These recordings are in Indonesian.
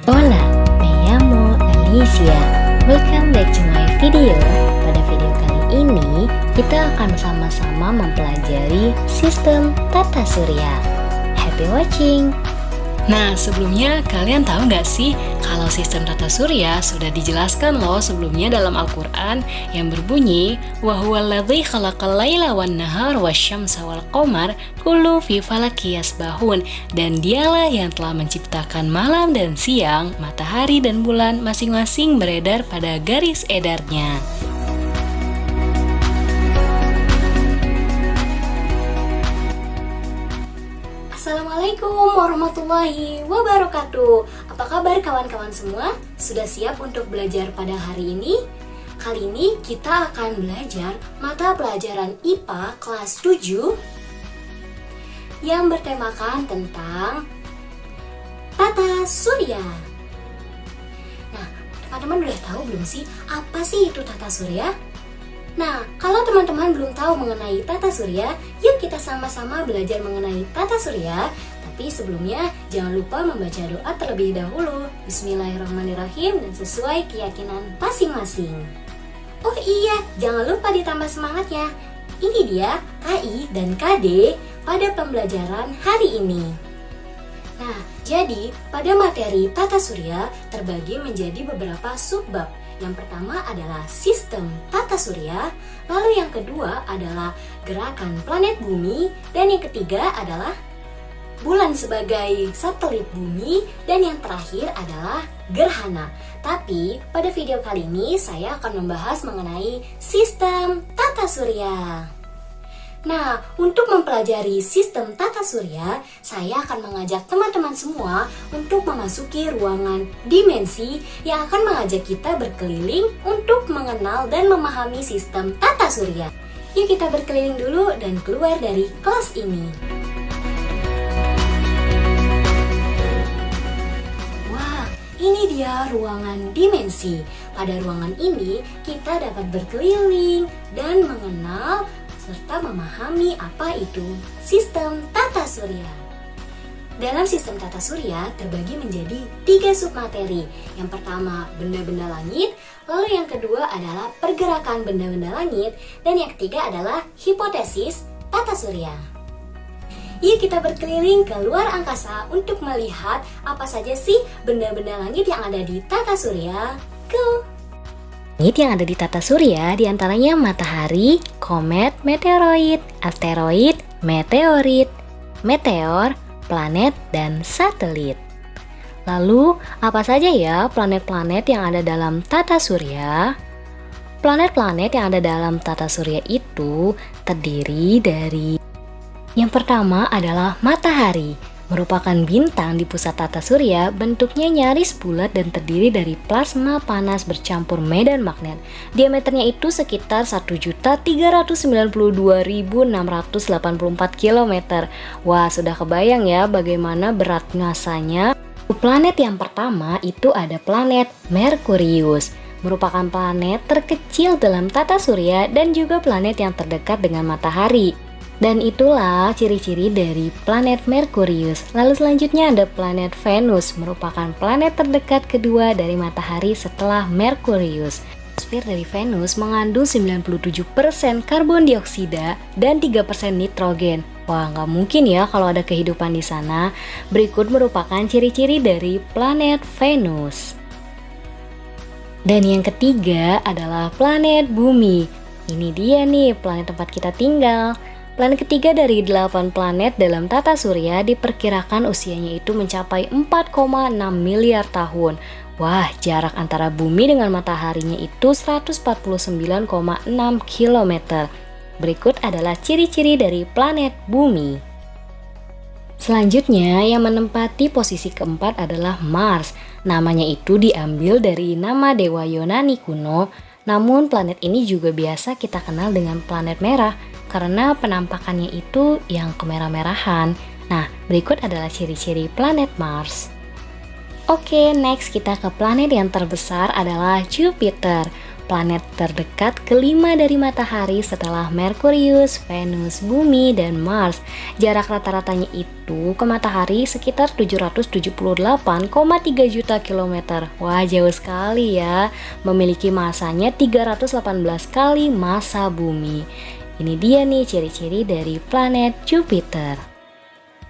Hola, me llamo Alicia. Welcome back to my video. Pada video kali ini, kita akan sama-sama mempelajari sistem tata surya. Happy watching! Nah, sebelumnya kalian tahu nggak sih kalau sistem tata surya sudah dijelaskan loh sebelumnya dalam Al-Quran yang berbunyi wa huwal ladzi khalaqal laila wan nahar wasyamsa wal qamar kullu fi falaki yasbahun, dan dialah yang telah menciptakan malam dan siang, matahari dan bulan masing-masing beredar pada garis edarnya. Assalamualaikum warahmatullahi wabarakatuh. Apa kabar kawan-kawan semua? Sudah siap untuk belajar pada hari ini? Kali ini kita akan belajar mata pelajaran IPA kelas 7 yang bertemakan tentang tata surya. Nah, teman-teman udah tahu belum sih apa sih itu tata surya? Nah, kalau teman-teman belum tahu mengenai tata surya, yuk kita sama-sama belajar mengenai tata surya. Tapi sebelumnya, jangan lupa membaca doa terlebih dahulu. Bismillahirrahmanirrahim dan sesuai keyakinan masing-masing. Oh iya, jangan lupa ditambah semangatnya. Ini dia KI dan KD pada pembelajaran hari ini. Nah, jadi pada materi tata surya terbagi menjadi beberapa subbab. Yang pertama adalah sistem tata surya, lalu yang kedua adalah gerakan planet bumi, dan yang ketiga adalah bulan sebagai satelit bumi, dan yang terakhir adalah gerhana. Tapi pada video kali ini saya akan membahas mengenai sistem tata surya. Nah, untuk mempelajari sistem tata surya, saya akan mengajak teman-teman semua untuk memasuki ruangan dimensi yang akan mengajak kita berkeliling untuk mengenal dan memahami sistem tata surya. Yuk kita berkeliling dulu dan keluar dari kelas ini. Wah, ini dia ruangan dimensi. Pada ruangan ini, kita dapat berkeliling dan mengenal serta memahami apa itu sistem tata surya. Dalam sistem tata surya terbagi menjadi 3 submateri. Yang pertama benda-benda langit, lalu yang kedua adalah pergerakan benda-benda langit, dan yang ketiga adalah hipotesis tata surya. Yuk kita berkeliling ke luar angkasa untuk melihat apa saja sih benda-benda langit yang ada di tata surya. Go! Langit yang ada di tata surya diantaranya matahari, komet, meteoroid, asteroid, meteorit, meteor, planet, dan satelit. Lalu, apa saja ya planet-planet yang ada dalam tata surya? Planet-planet yang ada dalam tata surya itu terdiri dari yang pertama adalah matahari. Merupakan bintang di pusat tata surya, bentuknya nyaris bulat dan terdiri dari plasma panas bercampur medan magnet. Diameternya itu sekitar 1.392.684 km. Wah, sudah kebayang ya bagaimana berat massanya. Planet yang pertama itu ada planet Merkurius. Merupakan planet terkecil dalam tata surya dan juga planet yang terdekat dengan matahari. Dan itulah ciri-ciri dari planet Merkurius. Lalu selanjutnya ada planet Venus, merupakan planet terdekat kedua dari matahari setelah Merkurius. Atmosfer dari Venus mengandung 97% karbon dioksida dan 3% nitrogen. Wah, nggak mungkin ya kalau ada kehidupan di sana. Berikut merupakan ciri-ciri dari planet Venus. Dan yang ketiga adalah planet Bumi. Ini dia nih planet tempat kita tinggal. Planet ketiga dari 8 planet dalam tata surya diperkirakan usianya itu mencapai 4,6 miliar tahun. Wah, jarak antara bumi dengan mataharinya itu 149,6 km. Berikut adalah ciri-ciri dari planet bumi. Selanjutnya yang menempati posisi keempat adalah Mars. Namanya itu diambil dari nama dewa Yunani kuno. Namun planet ini juga biasa kita kenal dengan planet merah karena penampakannya itu yang kemerah-merahan. Nah, berikut adalah ciri-ciri planet Mars. Oke, next kita ke planet yang terbesar adalah Jupiter. planet terdekat kelima dari matahari setelah Merkurius, Venus, Bumi, dan Mars. Jarak rata-ratanya itu ke matahari sekitar 778,3 juta kilometer. Wah, jauh sekali ya. Memiliki masanya 318 kali massa Bumi. Ini dia nih ciri-ciri dari planet Jupiter.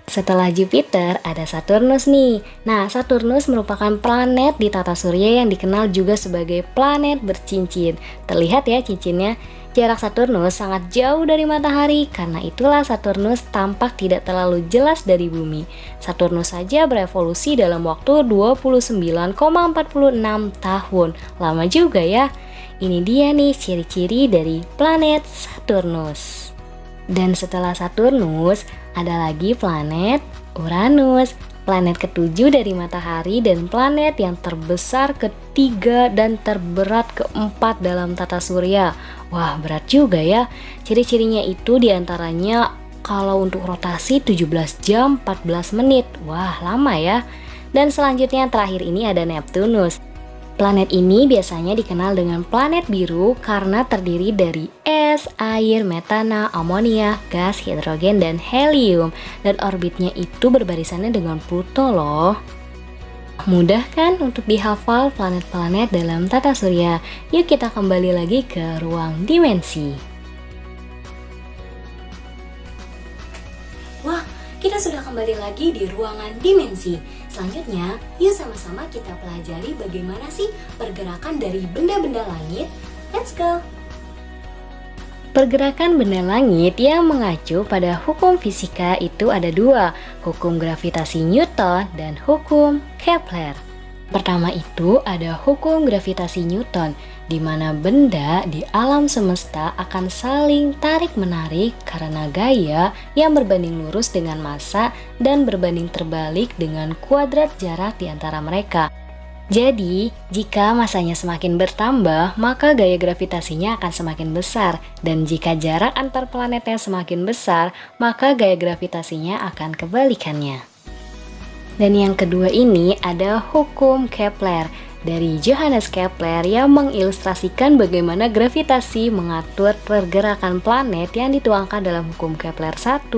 Setelah Jupiter ada Saturnus nih. Nah, Saturnus merupakan planet di tata surya yang dikenal juga sebagai planet bercincin. Terlihat ya cincinnya. Jarak Saturnus sangat jauh dari matahari, karena itulah Saturnus tampak tidak terlalu jelas dari bumi. Saturnus saja berevolusi dalam waktu 29,46 tahun. Lama juga ya. Ini dia nih ciri-ciri dari planet Saturnus. Dan setelah Saturnus, ada lagi planet Uranus, planet ketujuh dari matahari dan planet yang terbesar ketiga dan terberat keempat dalam tata surya. Wah, berat juga ya. Ciri-cirinya itu diantaranya kalau untuk rotasi 17 jam 14 menit. Wah, lama ya. Dan selanjutnya terakhir ini ada Neptunus. Planet ini biasanya dikenal dengan planet biru karena terdiri dari es, air, metana, amonia, gas, hidrogen, dan helium. Dan orbitnya itu berbarisannya dengan Pluto loh. Mudah kan untuk dihafal planet-planet dalam tata surya? Yuk kita kembali lagi ke ruang dimensi. Wah, kita sudah kembali lagi di ruangan dimensi. Selanjutnya, yuk sama-sama kita pelajari bagaimana sih pergerakan dari benda-benda langit. Let's go! Pergerakan benda langit yang mengacu pada hukum fisika itu ada dua, hukum gravitasi Newton dan hukum Kepler. Pertama itu ada hukum gravitasi Newton, di mana benda di alam semesta akan saling tarik-menarik karena gaya yang berbanding lurus dengan massa dan berbanding terbalik dengan kuadrat jarak di antara mereka. Jadi, jika massanya semakin bertambah, maka gaya gravitasinya akan semakin besar. Dan jika jarak antar planetnya semakin besar, maka gaya gravitasinya akan kebalikannya. Dan yang kedua ini ada hukum Kepler dari Johannes Kepler yang mengilustrasikan bagaimana gravitasi mengatur pergerakan planet yang dituangkan dalam hukum Kepler 1,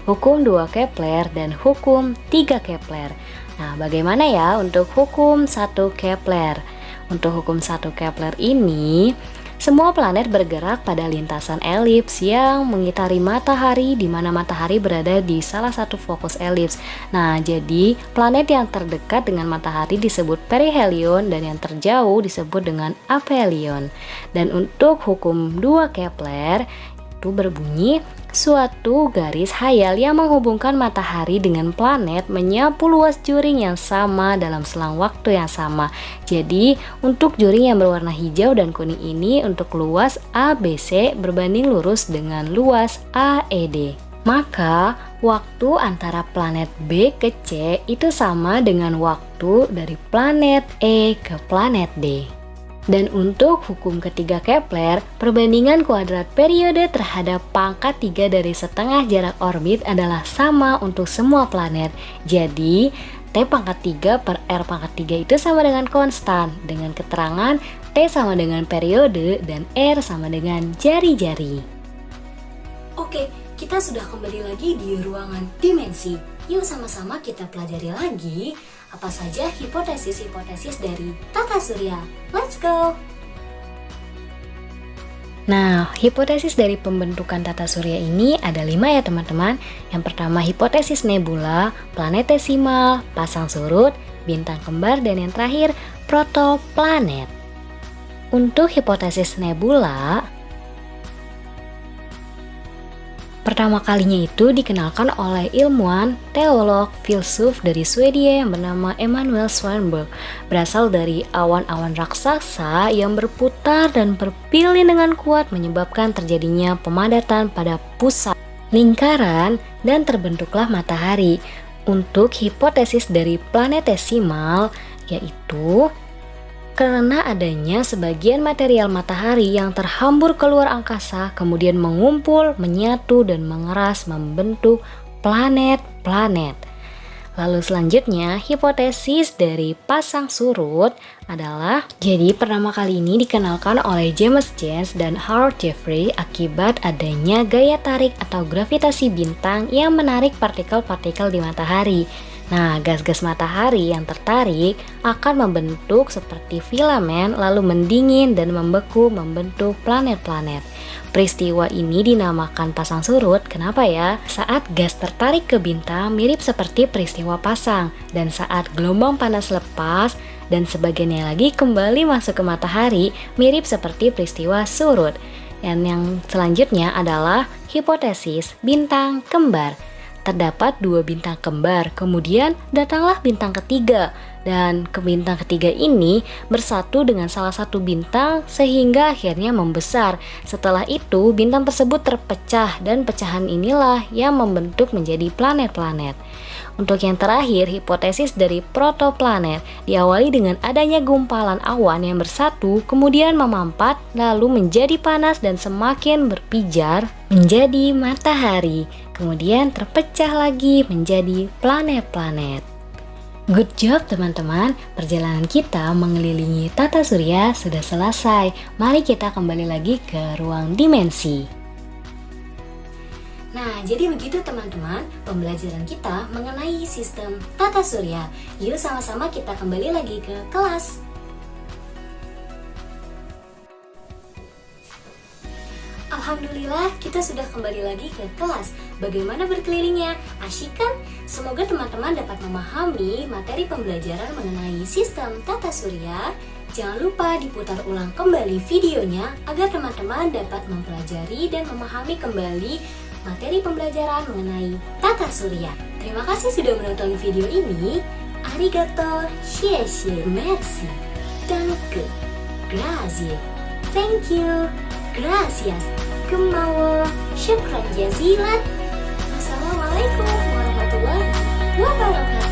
hukum 2 Kepler, dan hukum 3 Kepler. Nah, bagaimana ya untuk hukum 1 Kepler? Untuk hukum 1 Kepler ini, semua planet bergerak pada lintasan elips yang mengitari matahari, di mana matahari berada di salah satu fokus elips. Nah, jadi planet yang terdekat dengan matahari disebut perihelion dan yang terjauh disebut dengan aphelion. Dan untuk hukum 2 Kepler itu berbunyi, suatu garis hayal yang menghubungkan matahari dengan planet menyapu luas juring yang sama dalam selang waktu yang sama. Jadi, untuk juring yang berwarna hijau dan kuning ini untuk luas ABC berbanding lurus dengan luas AED. Maka, waktu antara planet B ke C itu sama dengan waktu dari planet E ke planet D. Dan untuk hukum ketiga Kepler, perbandingan kuadrat periode terhadap pangkat 3 dari setengah jarak orbit adalah sama untuk semua planet. Jadi, T pangkat 3 per R pangkat 3 itu sama dengan konstan, dengan keterangan T sama dengan periode dan R sama dengan jari-jari. Oke, kita sudah kembali lagi di ruangan dimensi. Yuk sama-sama kita pelajari lagi apa saja hipotesis-hipotesis dari tata surya. Let's go! Nah, hipotesis dari pembentukan tata surya ini ada 5 ya teman-teman. Yang pertama hipotesis nebula, planetesimal, pasang surut, bintang kembar, dan yang terakhir protoplanet. Untuk hipotesis nebula, pertama kalinya itu dikenalkan oleh ilmuwan, teolog, filsuf dari Swedia yang bernama Emanuel Swedenborg. Berasal dari awan-awan raksasa yang berputar dan berpilih dengan kuat menyebabkan terjadinya pemadatan pada pusat lingkaran dan terbentuklah matahari. Untuk hipotesis dari planetesimal, yaitu karena adanya sebagian material matahari yang terhambur keluar angkasa, kemudian mengumpul, menyatu, dan mengeras membentuk planet-planet. Lalu selanjutnya, hipotesis dari pasang surut adalah jadi pertama kali ini dikenalkan oleh James Chance dan Howard Jeffrey akibat adanya gaya tarik atau gravitasi bintang yang menarik partikel-partikel di matahari. Nah, gas-gas matahari yang tertarik akan membentuk seperti filamen lalu mendingin dan membeku membentuk planet-planet. Peristiwa ini dinamakan pasang surut. Kenapa ya? Saat gas tertarik ke bintang mirip seperti peristiwa pasang, dan saat gelombang panas lepas dan sebagiannya lagi kembali masuk ke matahari mirip seperti peristiwa surut. Dan yang selanjutnya adalah hipotesis bintang kembar. Terdapat 2 bintang kembar, kemudian datanglah bintang ketiga, dan bintang ketiga ini bersatu dengan salah satu bintang sehingga akhirnya membesar. Setelah itu bintang tersebut terpecah dan pecahan inilah yang membentuk menjadi planet-planet. Untuk yang terakhir, hipotesis dari protoplanet diawali dengan adanya gumpalan awan yang bersatu, kemudian memampat, lalu menjadi panas dan semakin berpijar menjadi matahari, kemudian terpecah lagi menjadi planet-planet. Good job teman-teman, perjalanan kita mengelilingi tata surya sudah selesai. Mari kita kembali lagi ke ruang dimensi. Nah, jadi begitu teman-teman pembelajaran kita mengenai sistem tata surya. Yuk sama-sama kita kembali lagi ke kelas. Alhamdulillah kita sudah kembali lagi ke kelas. Bagaimana berkelilingnya? Asyik kan? Semoga teman-teman dapat memahami materi pembelajaran mengenai sistem tata surya. Jangan lupa diputar ulang kembali videonya agar teman-teman dapat mempelajari dan memahami kembali materi pembelajaran mengenai tata surya. Terima kasih sudah menonton video ini. Arigato, shieshie, merci, danke, grazie, thank you, gracias, gemawo, syukran jazilan. Wassalamualaikum warahmatullahi wabarakatuh.